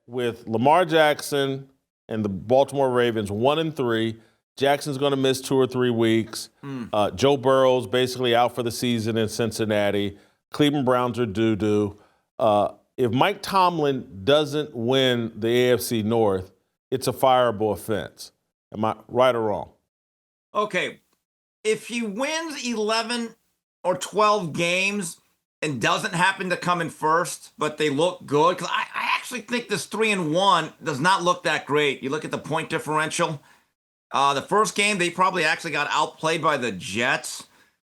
with Lamar Jackson and the Baltimore Ravens 1-3. Jackson's going to miss 2 or 3 weeks. Joe Burrow's basically out for the season in Cincinnati. Cleveland Browns are doo-doo. If Mike Tomlin doesn't win the AFC North, it's a fireable offense. Am I right or wrong? Okay. If he wins 11 or 12 games and doesn't happen to come in first, but they look good, because I actually think this 3-1 does not look that great. You look at the point differential. The first game, they probably actually got outplayed by the Jets.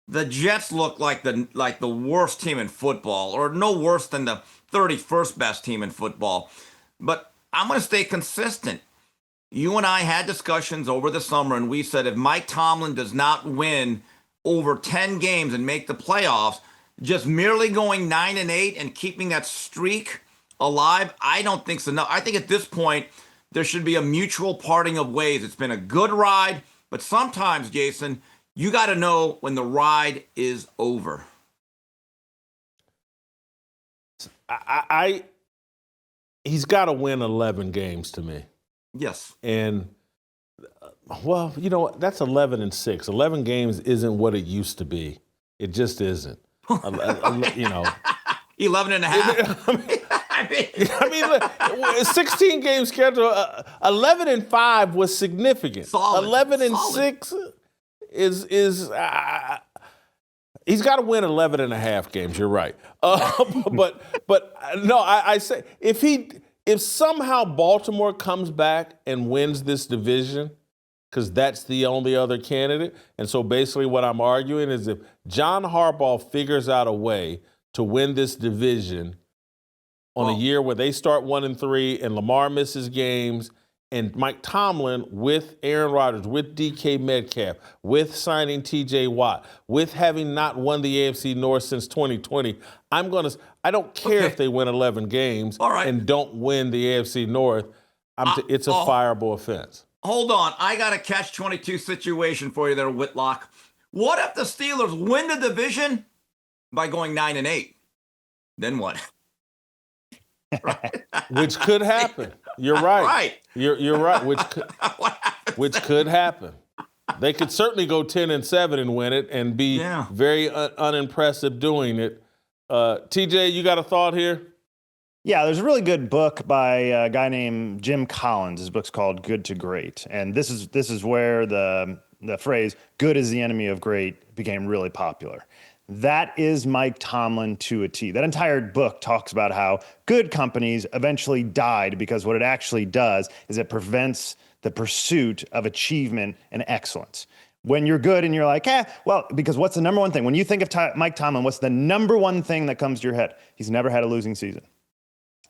The Jets look like the worst team in football, or no worse than the 31st best team in football. But I'm going to stay consistent. You and I had discussions over the summer, and we said if Mike Tomlin does not win over 10 games and make the playoffs, just merely going 9-8 and keeping that streak alive, I don't think so. No, I think at this point, there should be a mutual parting of ways. It's been a good ride, but sometimes, Jason, you got to know when the ride is over. He's got to win 11 games to me. Yes. And, well, you know, that's 11-6. 11 games isn't what it used to be. It just isn't. You know. 11 and a half. I mean, 16 game schedule. 11-5 was significant. Solid. 11-6 is he's got to win 11 and a half games. You're right. But no, I say if somehow Baltimore comes back and wins this division, because that's the only other candidate, and so basically what I'm arguing is if John Harbaugh figures out a way to win this division on a year where they start 1-3 and Lamar misses games, and Mike Tomlin with Aaron Rodgers, with DK Metcalf, with signing TJ Watt, with having not won the AFC North since 2020, I don't care if they win 11 games and don't win the AFC North. It's a fireable offense. Hold on. I got a catch-22 situation for you there, Whitlock. What if the Steelers win the division by going 9-8? Then what? Right. Which could happen. You're right. Right. You're right. Which could happen. They could certainly go 10-7 and win it and be very unimpressive doing it. TJ, you got a thought here? Yeah, there's a really good book by a guy named Jim Collins. His book's called Good to Great. And this is where the phrase good is the enemy of great became really popular. That is Mike Tomlin to a T. That entire book talks about how good companies eventually died because what it actually does is it prevents the pursuit of achievement and excellence. When you're good and you're like, because what's the number one thing? When you think of Mike Tomlin, what's the number one thing that comes to your head? He's never had a losing season.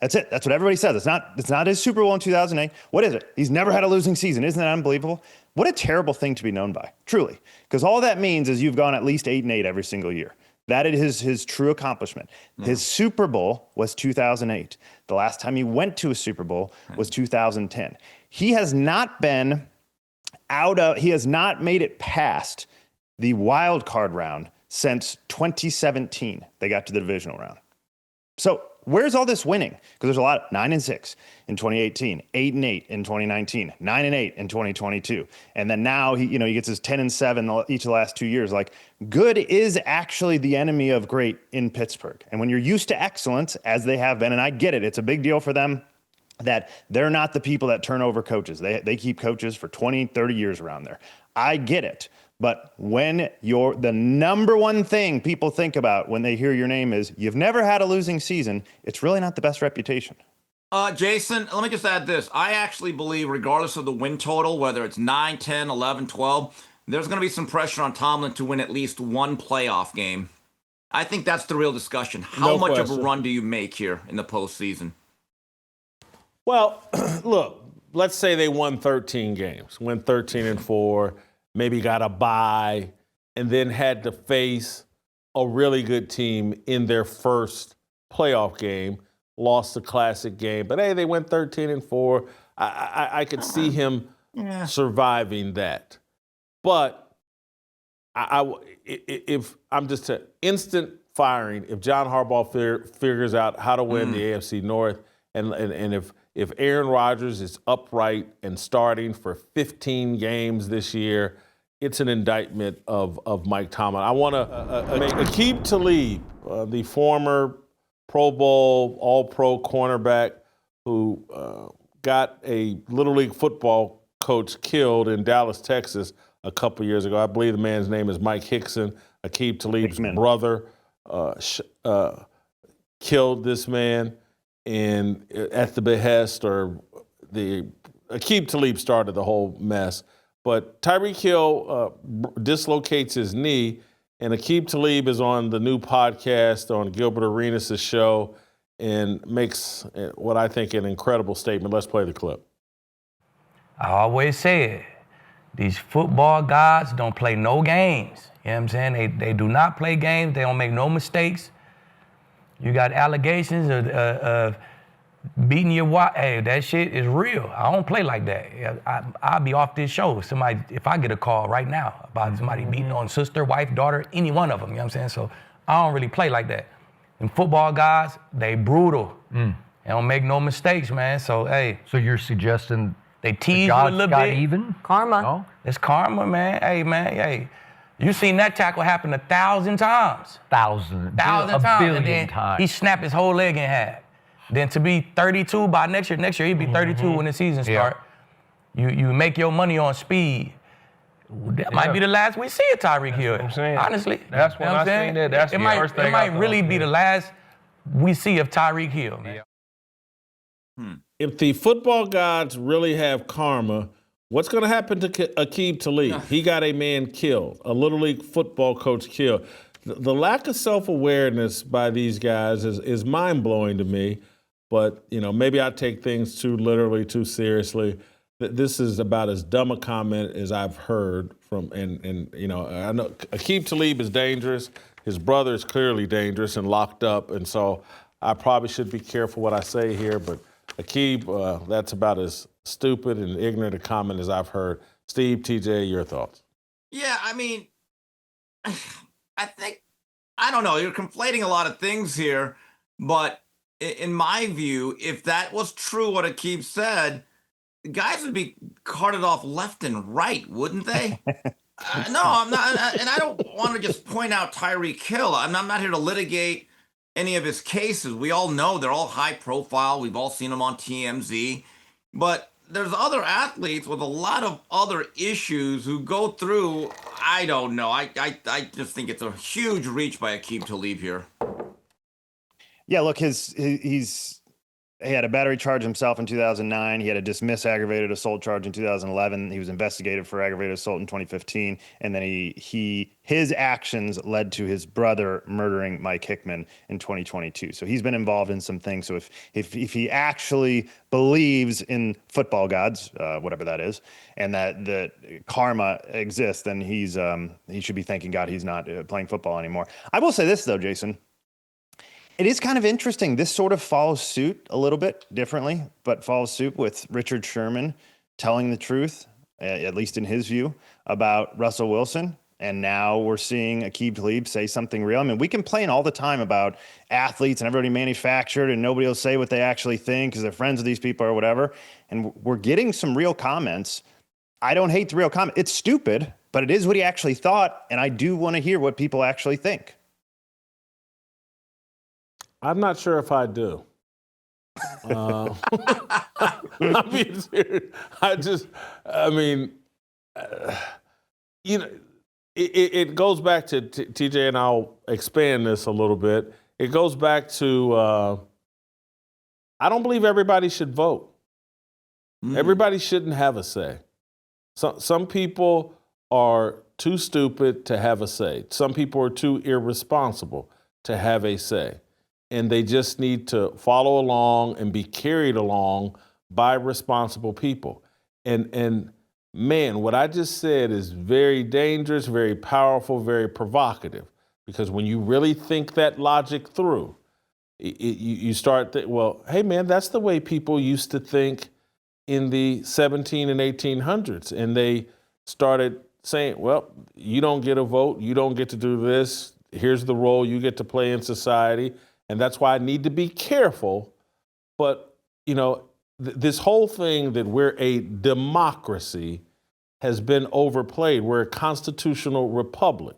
That's it. That's what everybody says. It's not his Super Bowl in 2008. What is it? He's never had a losing season. Isn't that unbelievable? What a terrible thing to be known by, truly. Because all that means is you've gone at least 8-8 every single year. That is his true accomplishment. Yeah. His Super Bowl was 2008. The last time he went to a Super Bowl was 2010. He has not been he has not made it past the wild card round since 2017. They got to the divisional round. So where's all this winning? Because there's a lot of 9-6 in 2018, 8-8 in 2019, 9-8 in 2022. And then now he gets his 10-7 each of the last 2 years. Like, good is actually the enemy of great in Pittsburgh. And when you're used to excellence, as they have been, and I get it, it's a big deal for them that they're not the people that turn over coaches. They keep coaches for 20, 30 years around there. I get it. But when the number one thing people think about when they hear your name is you've never had a losing season, it's really not the best reputation. Jason, let me just add this. I actually believe regardless of the win total, whether it's 9, 10, 11, 12, there's going to be some pressure on Tomlin to win at least one playoff game. I think that's the real discussion. How much of a run do you make here in the postseason? Well, look, let's say they won 13 games, went 13-4, maybe got a bye, and then had to face a really good team in their first playoff game, lost the classic game. But, hey, they went 13-4. I could see him surviving that. But if I'm just instant firing, if John Harbaugh figures out how to win the AFC North, and if if Aaron Rodgers is upright and starting for 15 games this year, it's an indictment of Mike Tomlin. I want to make Aqib Talib, the former Pro Bowl, All-Pro cornerback who got a Little League football coach killed in Dallas, Texas a couple years ago. I believe the man's name is Mike Hickson. Aqib Talib's brother killed this man, and at the behest Aqib Talib started the whole mess. But Tyreek Hill dislocates his knee, and Aqib Talib is on the new podcast on Gilbert Arenas' show and makes what I think an incredible statement. Let's play the clip. I always say it. These football gods don't play no games. You know what I'm saying? They do not play games. They don't make no mistakes. You got allegations of beating your wife. Hey, that shit is real. I don't play like that. I'll be off this show. If I get a call right now about somebody beating on sister, wife, daughter, any one of them, you know what I'm saying? So I don't really play like that. And football guys, they brutal. They don't make no mistakes, man. So, hey. So you're suggesting they tease you a little bit. Even? Karma. No? It's karma, man. Hey. You seen that tackle happen 1,000 times. 1,000 times. A billion and then times. He snapped his whole leg in half. Then to be 32 by next year he'll be 32 when the season start. You make your money on speed. That might be the last we see of Tyreek Hill. Honestly. That's when I seen that. That's the first thing it might really be the last we see of Tyreek Hill, man. If the football gods really have karma, what's going to happen to Aqib Talib? He got a man killed, a Little League football coach killed. The lack of self-awareness by these guys is mind-blowing to me. But, maybe I take things too literally, too seriously. This is about as dumb a comment as I've heard from, I know Aqib Talib is dangerous. His brother is clearly dangerous and locked up. And so I probably should be careful what I say here. But Aqib, that's about as stupid and ignorant a comment as I've heard. Steve, TJ, your thoughts? Yeah, I mean, I don't know. You're conflating a lot of things here. But in my view, if that was true, what Aqib said, guys would be carted off left and right, wouldn't they? No, I'm not. And I don't want to just point out Tyreek Hill. I'm not here to litigate any of his cases. We all know they're all high profile. We've all seen them on TMZ. But there's other athletes with a lot of other issues who go through, I don't know. I just think it's a huge reach by Aqib Talib here. Yeah, look, he had a battery charge himself in 2009. He had a dismiss aggravated assault charge in 2011. He was investigated for aggravated assault in 2015. And then his actions led to his brother murdering Mike Hickman in 2022. So he's been involved in some things. So if he actually believes in football gods, whatever that is, and that karma exists, then he should be thanking God he's not playing football anymore. I will say this, though, Jason. It is kind of interesting. This sort of follows suit a little bit differently, but follows suit with Richard Sherman telling the truth, at least in his view, about Russell Wilson. And now we're seeing Aqib Talib say something real. I mean, we complain all the time about athletes and everybody manufactured and nobody will say what they actually think because they're friends with these people or whatever. And we're getting some real comments. I don't hate the real comment. It's stupid, but it is what he actually thought. And I do want to hear what people actually think. I'm not sure if I do. I'm being serious. It goes back to TJ, and I'll expand this a little bit. It goes back to I don't believe everybody should vote. Everybody shouldn't have a say. Some people are too stupid to have a say. Some people are too irresponsible to have a say. And they just need to follow along and be carried along by responsible people. And man, what I just said is very dangerous, very powerful, very provocative. Because when you really think that logic through, you start well, hey man, that's the way people used to think in the 17 and 1800s. And they started saying, well, you don't get a vote, you don't get to do this, here's the role you get to play in society. And that's why I need to be careful. But, this whole thing that we're a democracy has been overplayed. We're a constitutional republic.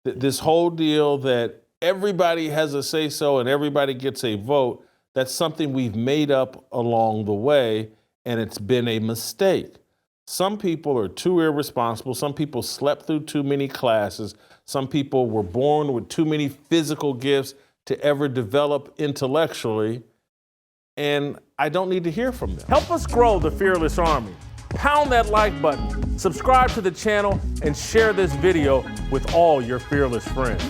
This whole deal that everybody has a say-so and everybody gets a vote, that's something we've made up along the way, and it's been a mistake. Some people are too irresponsible. Some people slept through too many classes. Some people were born with too many physical gifts to ever develop intellectually, and I don't need to hear from them. Help us grow the Fearless Army. Pound that like button, subscribe to the channel, and share this video with all your fearless friends.